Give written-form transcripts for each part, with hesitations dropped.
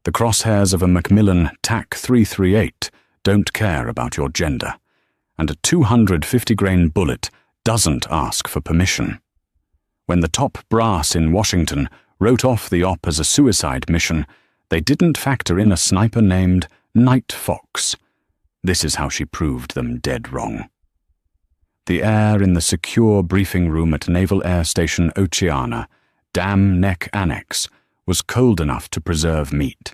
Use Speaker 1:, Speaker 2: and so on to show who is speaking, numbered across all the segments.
Speaker 1: The crosshairs of a Macmillan TAC 338 don't care about your gender, and a 250-grain bullet doesn't ask for permission. When the top brass in Washington wrote off the op as a suicide mission, they didn't factor in a sniper named Night Fox. This is how she proved them dead wrong. The air in the secure briefing room at Naval Air Station Oceana, Dam Neck Annex, was cold enough to preserve meat.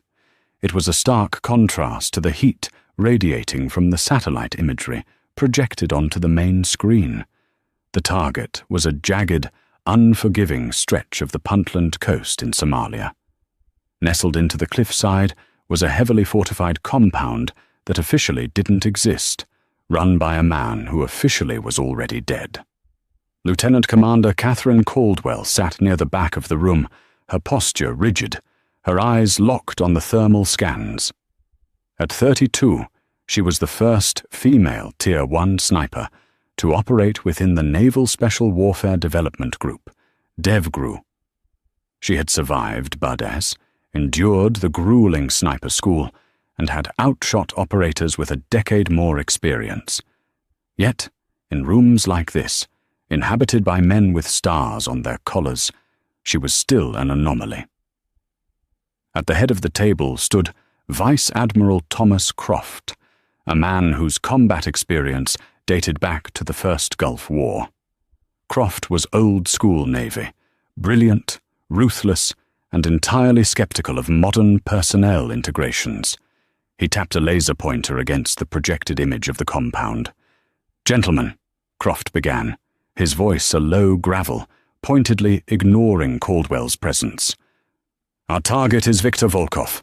Speaker 1: It was a stark contrast to the heat radiating from the satellite imagery projected onto the main screen. The target was a jagged, unforgiving stretch of the Puntland coast in Somalia. Nestled into the cliffside was a heavily fortified compound that officially didn't exist, run by a man who officially was already dead. Lieutenant Commander Catherine Caldwell sat near the back of the room, her posture rigid, her eyes locked on the thermal scans. At 32, she was the first female Tier 1 sniper to operate within the Naval Special Warfare Development Group, DEVGRU. She had survived Bud-S, endured the grueling sniper school, and had outshot operators with a decade more experience. Yet, in rooms like this, inhabited by men with stars on their collars, she was still an anomaly. At the head of the table stood Vice Admiral Thomas Croft, a man whose combat experience dated back to the First Gulf War. Croft was old-school Navy, brilliant, ruthless, and entirely skeptical of modern personnel integrations. He tapped a laser pointer against the projected image of the compound. "Gentlemen," Croft began, his voice a low gravel, pointedly ignoring Caldwell's presence. "Our target is Viktor Volkov,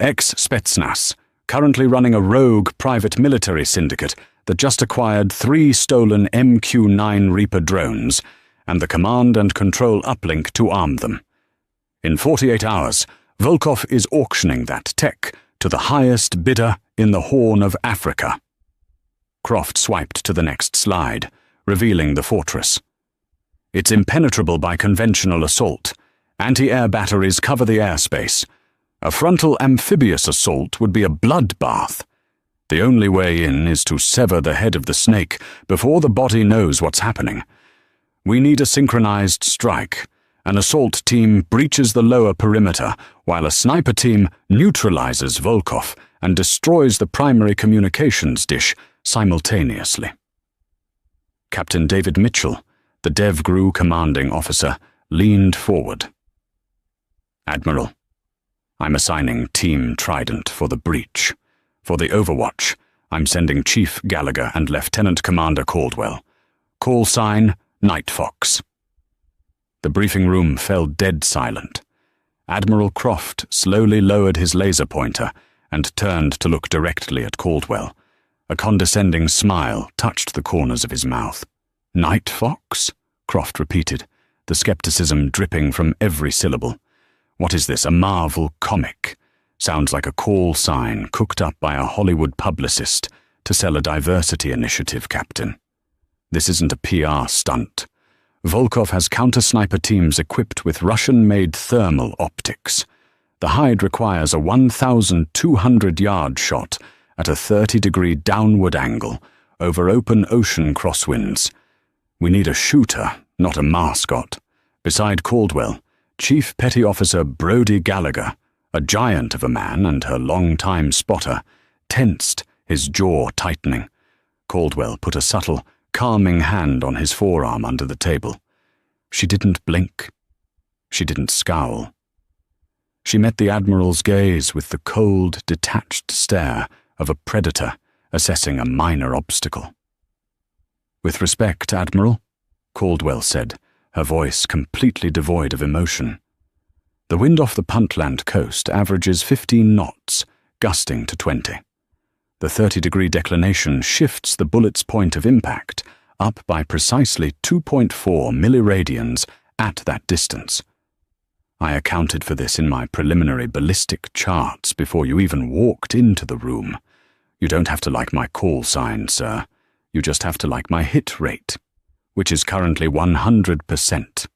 Speaker 1: ex-Spetsnaz, currently running a rogue private military syndicate that just acquired 3 stolen MQ-9 Reaper drones and the command and control uplink to arm them. In 48 hours, Volkov is auctioning that tech to the highest bidder in the Horn of Africa." Croft swiped to the next slide, revealing the fortress. "It's impenetrable by conventional assault. Anti-air batteries cover the airspace. A frontal amphibious assault would be a bloodbath. The only way in is to sever the head of the snake before the body knows what's happening. We need a synchronized strike. An assault team breaches the lower perimeter, while a sniper team neutralizes Volkov and destroys the primary communications dish simultaneously." Captain David Mitchell, the DEVGRU commanding officer, leaned forward. "Admiral, I'm assigning Team Trident for the breach. For the Overwatch, I'm sending Chief Gallagher and Lieutenant Commander Caldwell. Call sign, Night Fox." The briefing room fell dead silent. Admiral Croft slowly lowered his laser pointer and turned to look directly at Caldwell. A condescending smile touched the corners of his mouth. "Night Fox?" Croft repeated, the skepticism dripping from every syllable. "What is this, a Marvel comic? Sounds like a call sign cooked up by a Hollywood publicist to sell a diversity initiative, Captain. This isn't a PR stunt. Volkov has counter-sniper teams equipped with Russian-made thermal optics. The hide requires a 1,200-yard shot at a 30-degree downward angle over open ocean crosswinds. We need a shooter, not a mascot. Beside Caldwell, Chief Petty Officer Brody Gallagher, a giant of a man and her long-time spotter, tensed, his jaw tightening. Caldwell put a subtle, calming hand on his forearm under the table. She didn't blink. She didn't scowl. She met the Admiral's gaze with the cold, detached stare of a predator assessing a minor obstacle. "With respect, Admiral," Caldwell said, her voice completely devoid of emotion. "The wind off the Puntland coast averages 15 knots, gusting to 20. The 30-degree declination shifts the bullet's point of impact up by precisely 2.4 milliradians at that distance. I accounted for this in my preliminary ballistic charts before you even walked into the room. You don't have to like my call sign, sir. You just have to like my hit rate, which is currently 100%.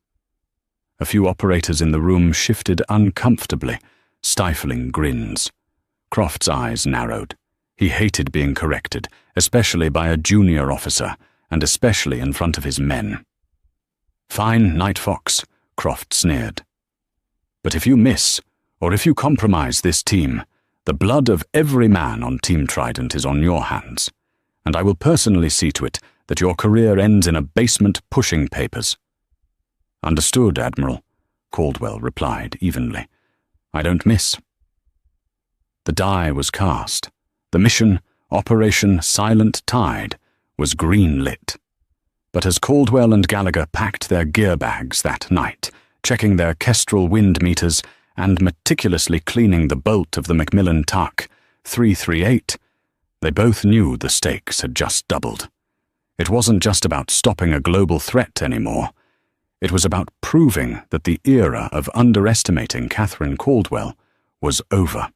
Speaker 1: A few operators in the room shifted uncomfortably, stifling grins. Croft's eyes narrowed. He hated being corrected, especially by a junior officer, and especially in front of his men. "Fine, Night Fox," Croft sneered. "But if you miss, or if you compromise this team, the blood of every man on Team Trident is on your hands, and I will personally see to it that your career ends in a basement pushing papers." "Understood, Admiral," Caldwell replied evenly. "I don't miss." The die was cast. The mission, Operation Silent Tide, was green-lit. But as Caldwell and Gallagher packed their gear bags that night, checking their Kestrel wind meters and meticulously cleaning the bolt of the Macmillan TAC 338, they both knew the stakes had just doubled. It wasn't just about stopping a global threat anymore. It was about proving that the era of underestimating Catherine Caldwell was over.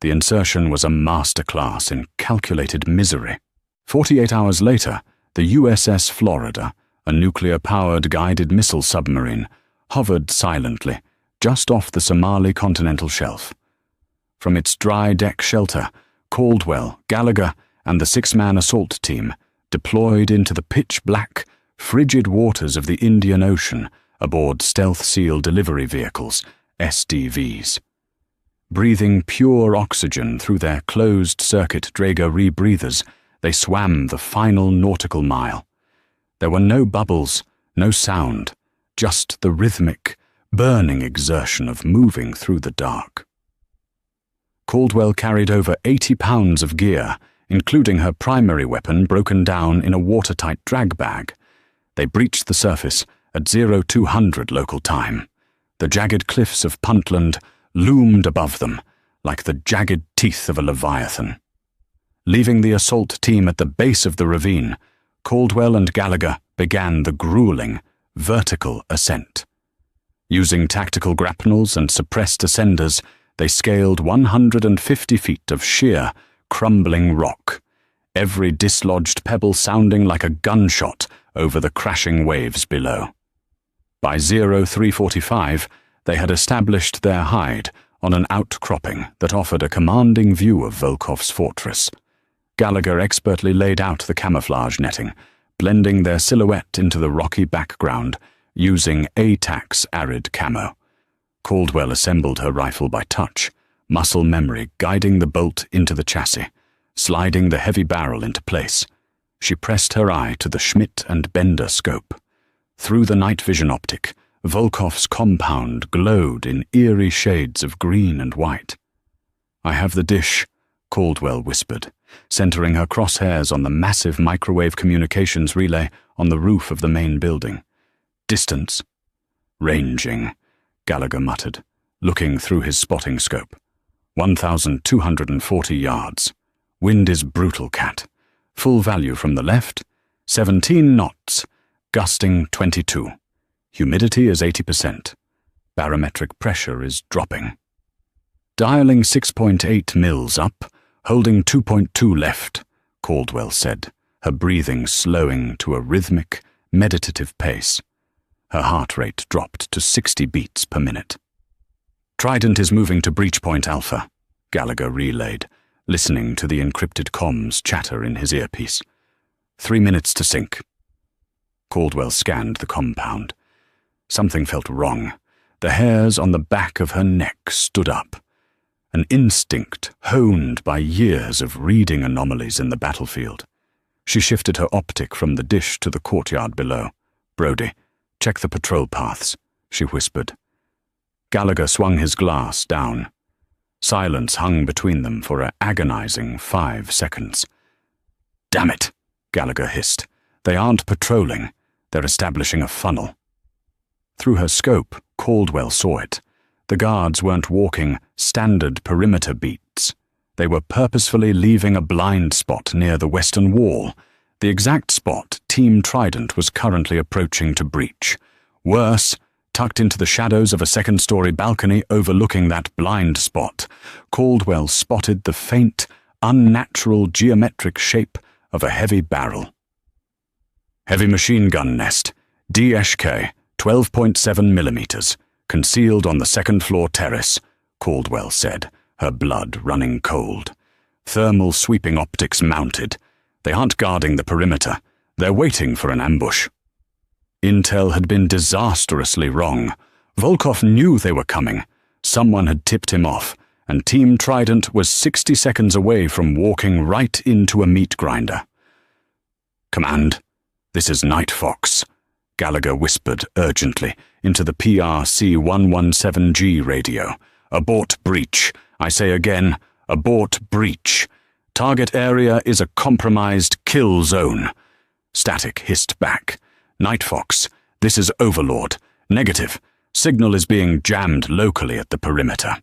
Speaker 1: The insertion was a masterclass in calculated misery. 48 hours later, the USS Florida, a nuclear-powered guided missile submarine, hovered silently just off the Somali continental shelf. From its dry deck shelter, Caldwell, Gallagher, and the six-man assault team deployed into the pitch-black, frigid waters of the Indian Ocean aboard Stealth Seal delivery vehicles, SDVs. Breathing pure oxygen through their closed-circuit Draeger rebreathers, they swam the final nautical mile. There were no bubbles, no sound, just the rhythmic, burning exertion of moving through the dark. Caldwell carried over 80 pounds of gear, including her primary weapon broken down in a watertight drag bag. They breached the surface at 0200 local time. The jagged cliffs of Puntland loomed above them, like the jagged teeth of a leviathan. Leaving the assault team at the base of the ravine, Caldwell and Gallagher began the grueling, vertical ascent. Using tactical grapnels and suppressed ascenders, they scaled 150 feet of sheer, crumbling rock, every dislodged pebble sounding like a gunshot over the crashing waves below. By 0345, they had established their hide on an outcropping that offered a commanding view of Volkov's fortress. Gallagher expertly laid out the camouflage netting, blending their silhouette into the rocky background using ATAC's arid camo. Caldwell assembled her rifle by touch, muscle memory guiding the bolt into the chassis, sliding the heavy barrel into place. She pressed her eye to the Schmidt and Bender scope. Through the night vision optic, Volkov's compound glowed in eerie shades of green and white. "I have the dish," Caldwell whispered, centering her crosshairs on the massive microwave communications relay on the roof of the main building. "Distance?" "Ranging," Gallagher muttered, looking through his spotting scope. 1,240 yards. Wind is brutal, Cat. Full value from the left, 17 knots, gusting 22. Humidity is 80%. Barometric pressure is dropping. "Dialing 6.8 mils up, holding 2.2 left," Caldwell said, her breathing slowing to a rhythmic, meditative pace. Her heart rate dropped to 60 beats per minute. "Trident is moving to breach point Alpha," Gallagher relayed, listening to the encrypted comms chatter in his earpiece. 3 minutes to sync. Caldwell scanned the compound. Something felt wrong. The hairs on the back of her neck stood up. An instinct honed by years of reading anomalies in the battlefield. She shifted her optic from the dish to the courtyard below. "Brody, check the patrol paths," she whispered. Gallagher swung his glass down. Silence hung between them for an agonizing 5 seconds. "Damn it," Gallagher hissed. "They aren't patrolling. They're establishing a funnel." Through her scope, Caldwell saw it. The guards weren't walking standard perimeter beats. They were purposefully leaving a blind spot near the western wall, the exact spot Team Trident was currently approaching to breach. Worse, tucked into the shadows of a second-story balcony overlooking that blind spot, Caldwell spotted the faint, unnatural geometric shape of a heavy barrel. "Heavy machine gun nest, DSK, 12.7 millimeters, concealed on the second-floor terrace," Caldwell said, her blood running cold. Thermal sweeping optics mounted. They aren't guarding the perimeter. They're waiting for an ambush. Intel had been disastrously wrong. Volkov knew they were coming. Someone had tipped him off, and Team Trident was 60 seconds away from walking right into a meat grinder. "Command, this is Night Fox," Gallagher whispered urgently into the PRC-117G radio. "Abort breach. I say again, abort breach. Target area is a compromised kill zone." Static hissed back. "Night Fox, this is Overlord. Negative. Signal is being jammed locally at the perimeter.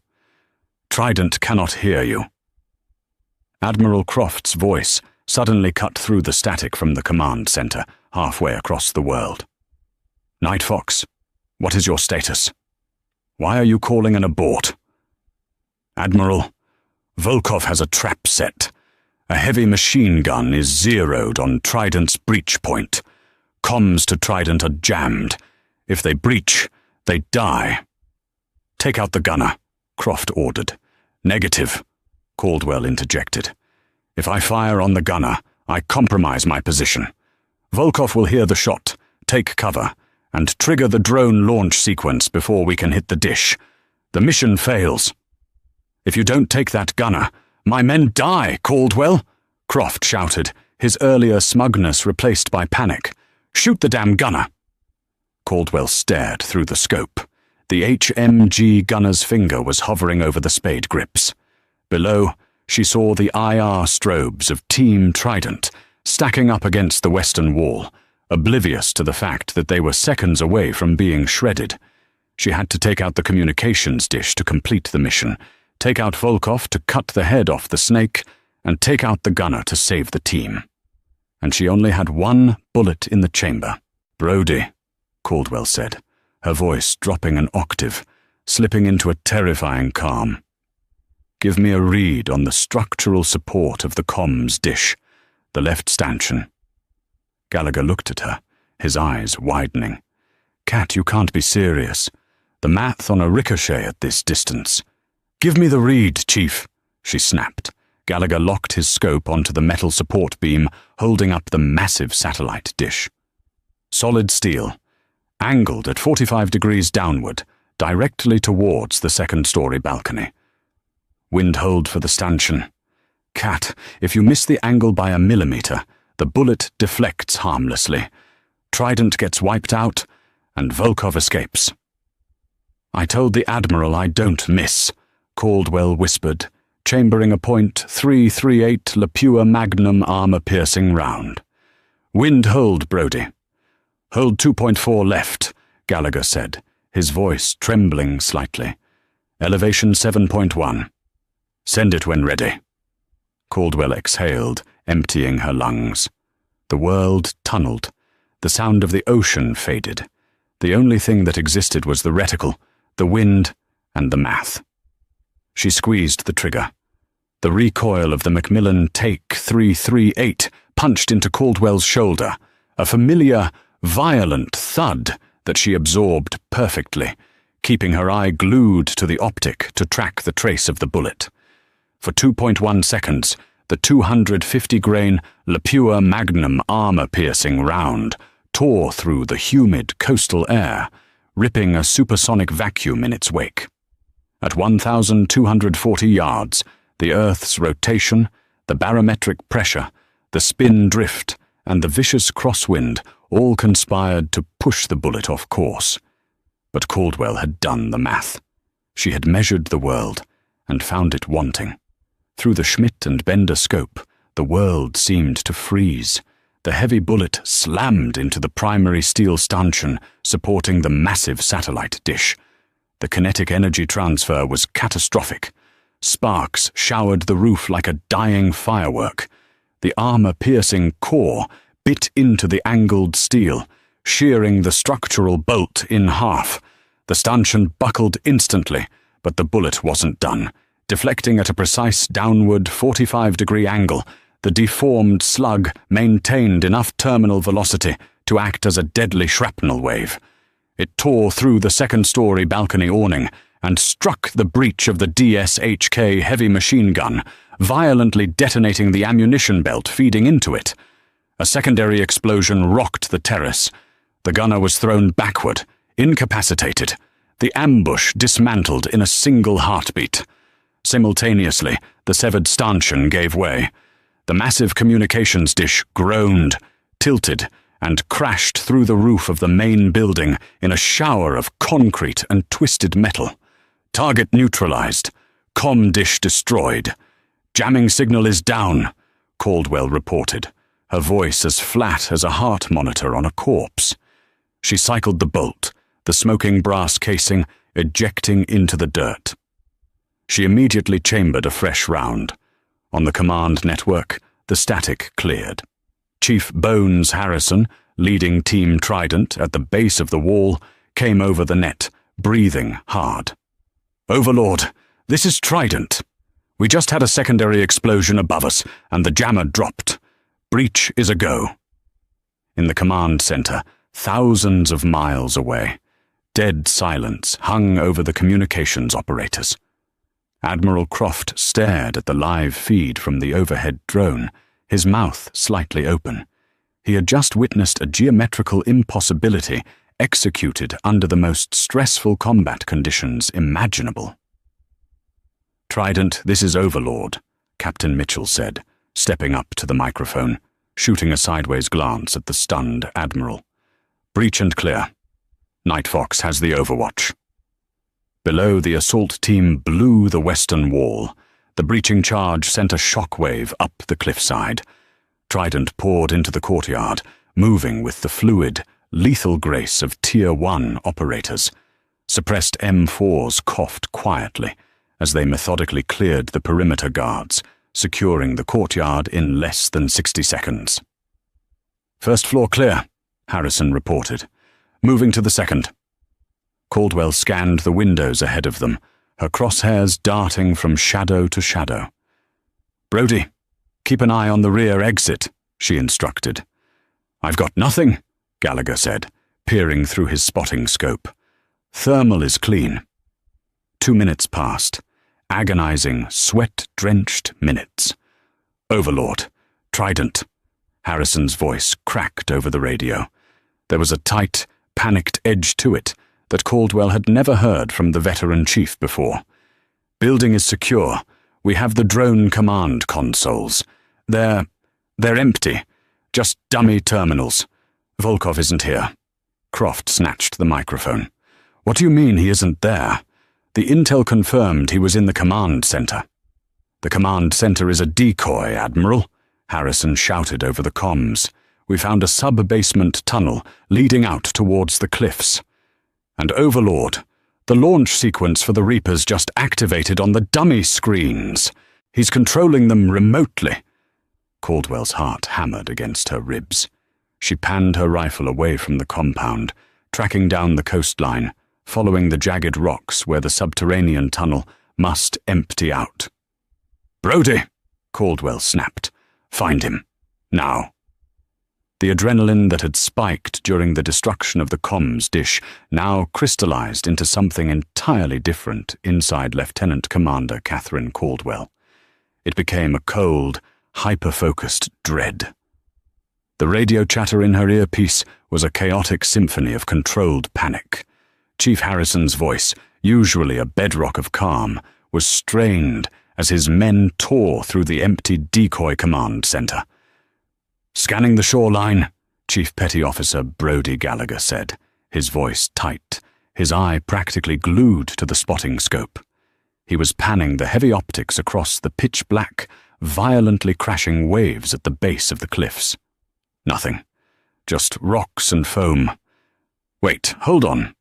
Speaker 1: Trident cannot hear you." Admiral Croft's voice suddenly cut through the static from the command center halfway across the world. "Night Fox, what is your status? Why are you calling an abort?" "Admiral, Volkov has a trap set. A heavy machine gun is zeroed on Trident's breach point. Comms to Trident are jammed. If they breach, they die." "Take out the gunner," Croft ordered. "Negative," Caldwell interjected. "If I fire on the gunner, I compromise my position. Volkov will hear the shot, take cover, and trigger the drone launch sequence before we can hit the dish. The mission fails." "If you don't take that gunner, my men die, Caldwell," Croft shouted, his earlier smugness replaced by panic. "Shoot the damn gunner." Caldwell stared through the scope. The HMG gunner's finger was hovering over the spade grips. Below, she saw the IR strobes of Team Trident stacking up against the western wall, oblivious to the fact that they were seconds away from being shredded. She had to take out the communications dish to complete the mission, take out Volkov to cut the head off the snake, and take out the gunner to save the team. And she only had one bullet in the chamber. "Brody," Caldwell said, her voice dropping an octave, slipping into a terrifying calm. "Give me a read on the structural support of the comms dish, the left stanchion." Gallagher looked at her, his eyes widening. "Cat, you can't be serious. The math on a ricochet at this distance." "Give me the read, Chief," she snapped. Gallagher locked his scope onto the metal support beam, holding up the massive satellite dish. Solid steel, angled at 45 degrees downward, directly towards the second-story balcony. "Wind hold for the stanchion. Cat, if you miss the angle by a millimeter, the bullet deflects harmlessly. Trident gets wiped out, and Volkov escapes." "I told the Admiral I don't miss," Caldwell whispered, chambering a .338 Lapua Magnum armor-piercing round. "Wind hold, Brody." "Hold 2.4 left," Gallagher said, his voice trembling slightly. "Elevation 7.1. Send it when ready." Caldwell exhaled, emptying her lungs. The world tunneled. The sound of the ocean faded. The only thing that existed was the reticle, the wind, and the math. She squeezed the trigger. The recoil of the Macmillan Take 338 punched into Caldwell's shoulder, a familiar, violent thud that she absorbed perfectly, keeping her eye glued to the optic to track the trace of the bullet. For 2.1 seconds, the 250-grain Lapua Magnum armor-piercing round tore through the humid coastal air, ripping a supersonic vacuum in its wake. At 1,240 yards, the Earth's rotation, the barometric pressure, the spin drift, and the vicious crosswind all conspired to push the bullet off course. But Caldwell had done the math. She had measured the world and found it wanting. Through the Schmidt and Bender scope, the world seemed to freeze. The heavy bullet slammed into the primary steel stanchion supporting the massive satellite dish. The kinetic energy transfer was catastrophic. Sparks showered the roof like a dying firework. The armor-piercing core bit into the angled steel, shearing the structural bolt in half. The stanchion buckled instantly, but the bullet wasn't done. Deflecting at a precise downward 45-degree angle, the deformed slug maintained enough terminal velocity to act as a deadly shrapnel wave. It tore through the second-story balcony awning and struck the breech of the DSHK heavy machine gun, violently detonating the ammunition belt feeding into it. A secondary explosion rocked the terrace. The gunner was thrown backward, incapacitated, the ambush dismantled in a single heartbeat. Simultaneously, the severed stanchion gave way. The massive communications dish groaned, tilted, and crashed through the roof of the main building in a shower of concrete and twisted metal. Target neutralized. Com dish destroyed. Jamming signal is down, Caldwell reported, her voice as flat as a heart monitor on a corpse. She cycled the bolt, the smoking brass casing ejecting into the dirt. She immediately chambered a fresh round. On the command network, the static cleared. Chief Bones Harrison, leading Team Trident at the base of the wall, came over the net, breathing hard. "Overlord, this is Trident. We just had a secondary explosion above us, and the jammer dropped. Breach is a go." In the command center, thousands of miles away, dead silence hung over the communications operators. Admiral Croft stared at the live feed from the overhead drone, his mouth slightly open. He had just witnessed a geometrical impossibility executed under the most stressful combat conditions imaginable. "Trident, this is Overlord," Captain Mitchell said, stepping up to the microphone, shooting a sideways glance at the stunned Admiral. "Breach and clear. Night Fox has the overwatch." Below, the assault team blew the western wall. The breaching charge sent a shockwave up the cliffside. Trident poured into the courtyard, moving with the fluid, lethal grace of Tier 1 operators. Suppressed M4s coughed quietly as they methodically cleared the perimeter guards, securing the courtyard in less than 60 seconds. "First floor clear," Harrison reported. "Moving to the second." Caldwell scanned the windows ahead of them, her crosshairs darting from shadow to shadow. "Brody, keep an eye on the rear exit," she instructed. "I've got nothing," Gallagher said, peering through his spotting scope. "Thermal is clean." 2 minutes passed, agonizing, sweat-drenched minutes. "Overlord, Trident." Harrison's voice cracked over the radio. There was a tight, panicked edge to it that Caldwell had never heard from the veteran chief before. "Building is secure. We have the drone command consoles. They're empty. Just dummy terminals. Volkov isn't here." Croft snatched the microphone. "What do you mean he isn't there? The intel confirmed he was in the command center." "The command center is a decoy, Admiral," Harrison shouted over the comms. "We found a sub-basement tunnel leading out towards the cliffs. And Overlord, the launch sequence for the Reapers just activated on the dummy screens. He's controlling them remotely." Caldwell's heart hammered against her ribs. She panned her rifle away from the compound, tracking down the coastline, following the jagged rocks where the subterranean tunnel must empty out. "Brody," Caldwell snapped. "Find him. Now." The adrenaline that had spiked during the destruction of the comms dish now crystallized into something entirely different inside Lieutenant Commander Catherine Caldwell. It became a cold, hyper-focused dread. The radio chatter in her earpiece was a chaotic symphony of controlled panic. Chief Harrison's voice, usually a bedrock of calm, was strained as his men tore through the empty decoy command center. "Scanning the shoreline," Chief Petty Officer Brody Gallagher said, his voice tight, his eye practically glued to the spotting scope. He was panning the heavy optics across the pitch-black, violently crashing waves at the base of the cliffs. Nothing. Just rocks and foam. "Wait, hold on."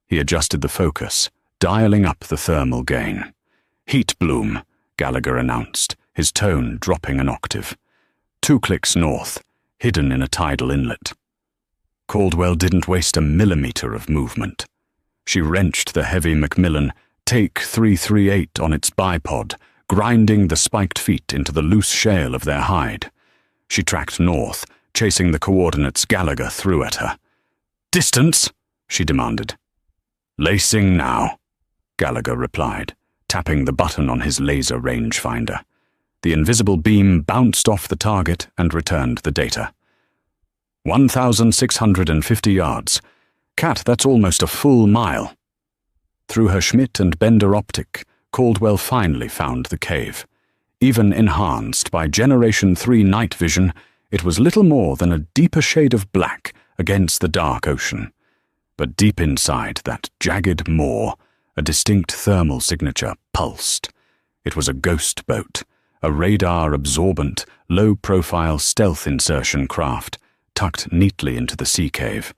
Speaker 1: He adjusted the focus, dialing up the thermal gain. "Heat bloom," Gallagher announced, his tone dropping an octave. 2 clicks north, hidden in a tidal inlet. Caldwell didn't waste a millimeter of movement. She wrenched the heavy Macmillan Take 338 on its bipod, grinding the spiked feet into the loose shale of their hide. She tracked north, chasing the coordinates Gallagher threw at her. "Distance?" she demanded. "Lacing now." Gallagher replied, tapping the button on his laser rangefinder. The invisible beam bounced off the target and returned the data. 1,650 yards. Cat, that's almost a full mile. Through her Schmidt and Bender optic, Caldwell finally found the cave. Even enhanced by Generation 3 night vision, it was little more than a deeper shade of black against the dark ocean. But deep inside that jagged maw, a distinct thermal signature pulsed. It was a ghost boat, a radar-absorbent, low-profile stealth insertion craft, tucked neatly into the sea cave.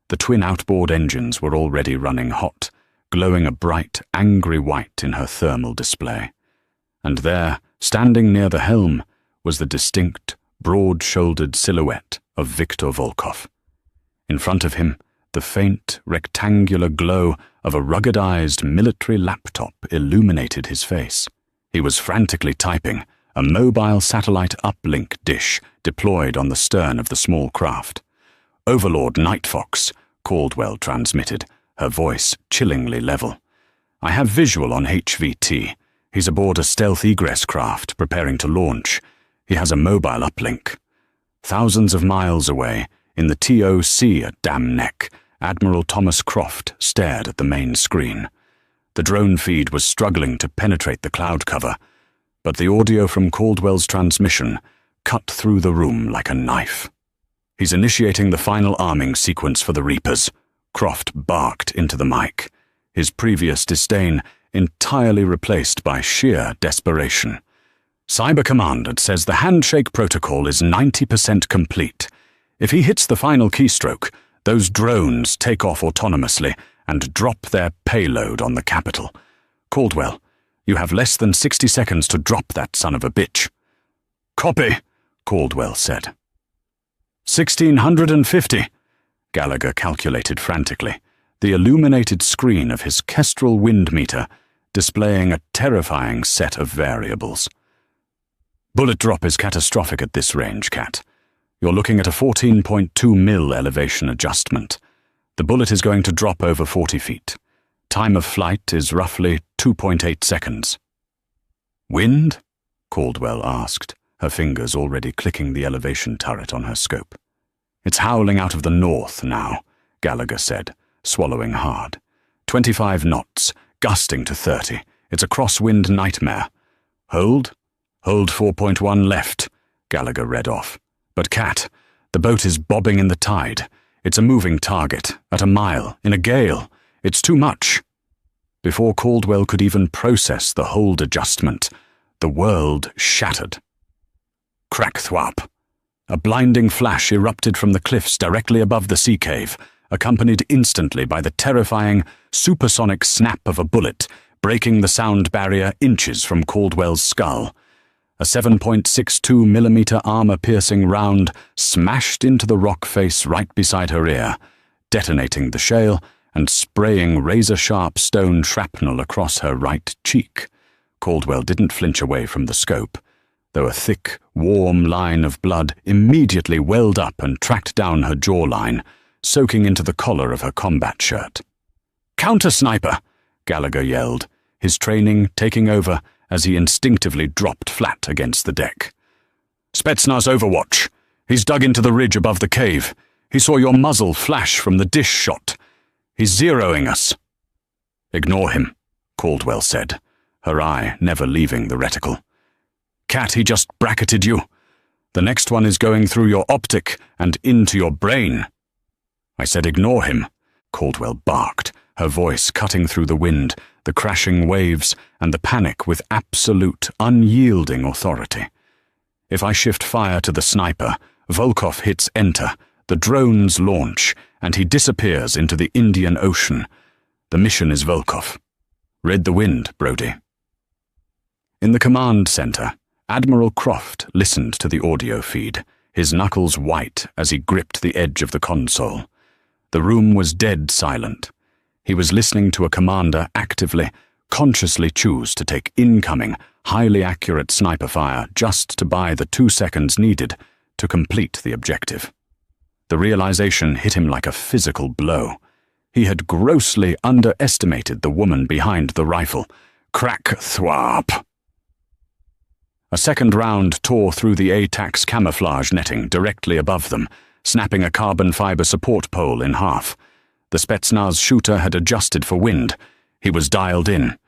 Speaker 1: The twin outboard engines were already running hot, glowing a bright, angry white in her thermal display. And there, standing near the helm, was the distinct, broad-shouldered silhouette of Viktor Volkov. In front of him, the faint, rectangular glow of a ruggedized military laptop illuminated his face. He was frantically typing, a mobile satellite uplink dish deployed on the stern of the small craft. "Overlord Nightfox," Caldwell transmitted, her voice chillingly level. "I have visual on HVT. He's aboard a stealth egress craft preparing to launch. He has a mobile uplink." Thousands of miles away, in the TOC at Dam Neck, Admiral Thomas Croft stared at the main screen. The drone feed was struggling to penetrate the cloud cover, but the audio from Caldwell's transmission cut through the room like a knife. "He's initiating the final arming sequence for the Reapers," Croft barked into the mic, his previous disdain entirely replaced by sheer desperation. "Cyber Command says the handshake protocol is 90% complete. If he hits the final keystroke, those drones take off autonomously and drop their payload on the capital. Caldwell, you have less than 60 seconds to drop that son of a bitch." "Copy," Caldwell said. 1,650, Gallagher calculated frantically, the illuminated screen of his Kestrel wind meter displaying a terrifying set of variables. "Bullet drop is catastrophic at this range, Cat. You're looking at a 14.2 mil elevation adjustment. The bullet is going to drop over 40 feet. Time of flight is roughly 2.8 seconds. "Wind?" Caldwell asked, her fingers already clicking the elevation turret on her scope. "It's howling out of the north now," Gallagher said, swallowing hard. 25 knots, gusting to 30. It's a crosswind nightmare. "Hold? Hold 4.1 left," Gallagher read off. "But Cat, the boat is bobbing in the tide. It's a moving target, at a mile, in a gale. It's too much." Before Caldwell could even process the hold adjustment, the world shattered. Crack thwap. A blinding flash erupted from the cliffs directly above the sea cave, accompanied instantly by the terrifying, supersonic snap of a bullet, breaking the sound barrier inches from Caldwell's skull. A 7.62 millimeter armor-piercing round smashed into the rock face right beside her ear, detonating the shale and spraying razor-sharp stone shrapnel across her right cheek. Caldwell didn't flinch away from the scope, though a thick, warm line of blood immediately welled up and tracked down her jawline, soaking into the collar of her combat shirt. "Counter-sniper!" Gallagher yelled, his training taking over as he instinctively dropped flat against the deck. "Spetsnaz Overwatch. He's dug into the ridge above the cave. He saw your muzzle flash from the dish shot. He's zeroing us." "Ignore him," Caldwell said, her eye never leaving the reticle. "Cat, he just bracketed you. The next one is going through your optic and into your brain." "I said ignore him," Caldwell barked, her voice cutting through the wind, the crashing waves, and the panic with absolute, unyielding authority. "If I shift fire to the sniper, Volkov hits enter, the drones launch, and he disappears into the Indian Ocean. The mission is Volkov. Read the wind, Brody." In the command center, Admiral Croft listened to the audio feed, his knuckles white as he gripped the edge of the console. The room was dead silent. He was listening to a commander actively, consciously choose to take incoming, highly accurate sniper fire just to buy the 2 seconds needed to complete the objective. The realization hit him like a physical blow. He had grossly underestimated the woman behind the rifle. Crack thwap. A second round tore through the ATAC's camouflage netting directly above them, snapping a carbon fiber support pole in half. The Spetsnaz shooter had adjusted for wind. He was dialed in.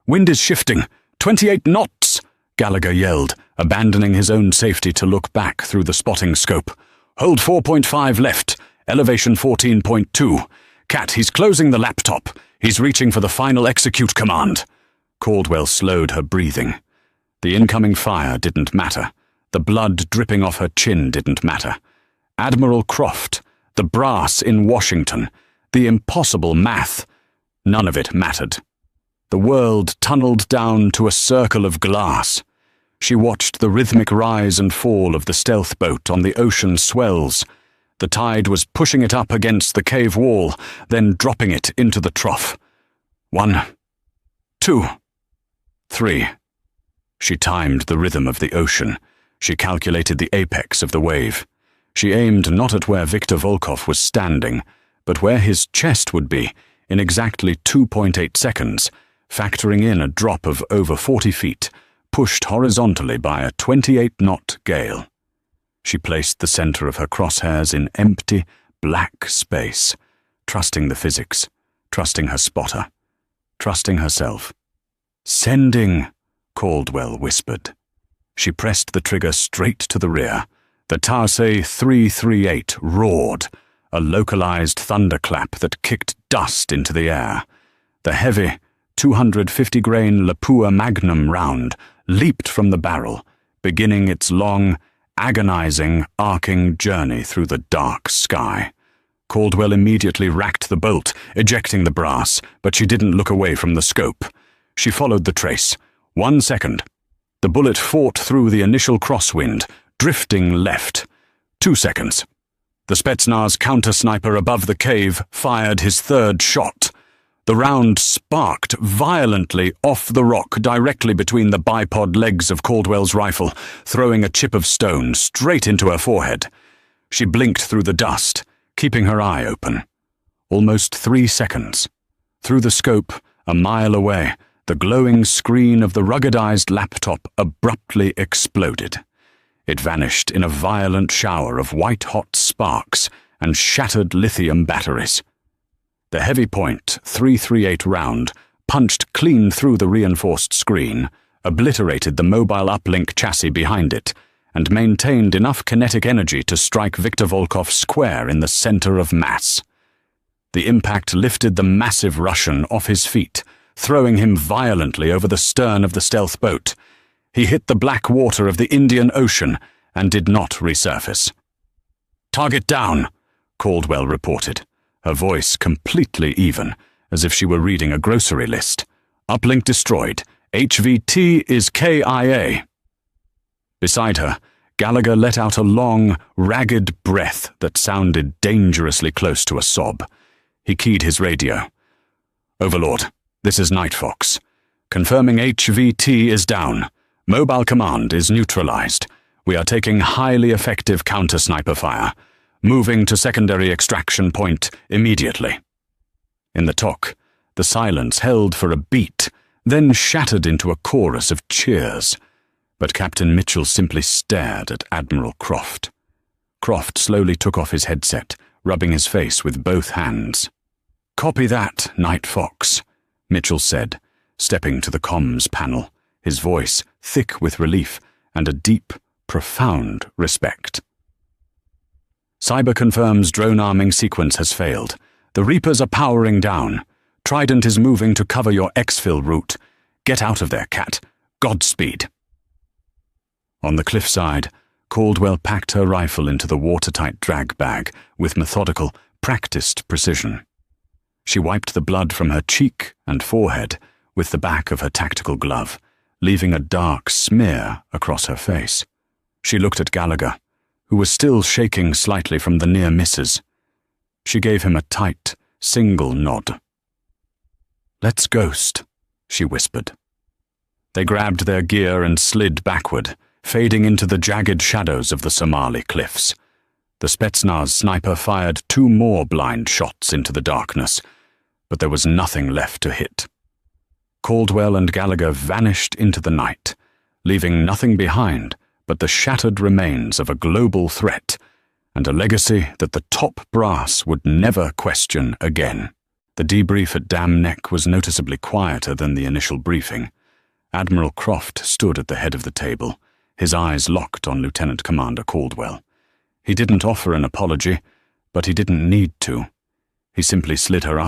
Speaker 1: "Wind is shifting. 28 knots!" Gallagher yelled, abandoning his own safety to look back through the spotting scope. "Hold 4.5 left. Elevation 14.2. Cat, he's closing the laptop. He's reaching for the final execute command." Caldwell slowed her breathing. The incoming fire didn't matter. The blood dripping off her chin didn't matter. Admiral Croft, the brass in Washington, the impossible math, none of it mattered. The world tunneled down to a circle of glass. She watched the rhythmic rise and fall of the stealth boat on the ocean swells. The tide was pushing it up against the cave wall, then dropping it into the trough. 1, 2, 3. She timed the rhythm of the ocean. She calculated the apex of the wave. She aimed not at where Viktor Volkov was standing, but where his chest would be in exactly 2.8 seconds, factoring in a drop of over 40 feet, pushed horizontally by a 28-knot gale. She placed the center of her crosshairs in empty, black space, trusting the physics, trusting her spotter, trusting herself. "Sending," Caldwell whispered. She pressed the trigger straight to the rear. The Tarsay 338 roared, a localized thunderclap that kicked dust into the air. The heavy 250-grain Lapua Magnum round leaped from the barrel, beginning its long, agonizing, arcing journey through the dark sky. Caldwell immediately racked the bolt, ejecting the brass, but she didn't look away from the scope. She followed the trace. 1 second. The bullet fought through the initial crosswind, drifting left. 2 seconds. The Spetsnaz counter-sniper above the cave fired his third shot. The round sparked violently off the rock directly between the bipod legs of Caldwell's rifle, throwing a chip of stone straight into her forehead. She blinked through the dust, keeping her eye open. Almost 3 seconds. Through the scope, a mile away, the glowing screen of the ruggedized laptop abruptly exploded. It vanished in a violent shower of white-hot sparks and shattered lithium batteries. The heavy point .338 round punched clean through the reinforced screen, obliterated the mobile uplink chassis behind it, and maintained enough kinetic energy to strike Viktor Volkov square in the center of mass. The impact lifted the massive Russian off his feet, throwing him violently over the stern of the stealth boat. He hit the black water of the Indian Ocean and did not resurface. "Target down," Caldwell reported, her voice completely even, as if she were reading a grocery list. "Uplink destroyed. HVT is KIA." Beside her, Gallagher let out a long, ragged breath that sounded dangerously close to a sob. He keyed his radio. "Overlord, this is Night Fox. Confirming HVT is down. Mobile command is neutralized. We are taking highly effective counter-sniper fire. Moving to secondary extraction point immediately." In the talk, the silence held for a beat, then shattered into a chorus of cheers. But Captain Mitchell simply stared at Admiral Croft. Croft slowly took off his headset, rubbing his face with both hands. "Copy that, Night Fox," Mitchell said, stepping to the comms panel, his voice thick with relief and a deep, profound respect. "Cyber confirms drone arming sequence has failed. The Reapers are powering down. Trident is moving to cover your exfil route. Get out of there, Cat. Godspeed." On the cliffside, Caldwell packed her rifle into the watertight drag bag with methodical, practiced precision. She wiped the blood from her cheek and forehead with the back of her tactical glove, leaving a dark smear across her face. She looked at Gallagher, who was still shaking slightly from the near misses. She gave him a tight, single nod. "Let's ghost," she whispered. They grabbed their gear and slid backward, fading into the jagged shadows of the Somali cliffs. The Spetsnaz sniper fired 2 more blind shots into the darkness, but there was nothing left to hit. Caldwell and Gallagher vanished into the night, leaving nothing behind but the shattered remains of a global threat and a legacy that the top brass would never question again. The debrief at Dam Neck was noticeably quieter than the initial briefing. Admiral Croft stood at the head of the table, his eyes locked on Lieutenant Commander Caldwell. He didn't offer an apology, but he didn't need to. He simply slid her after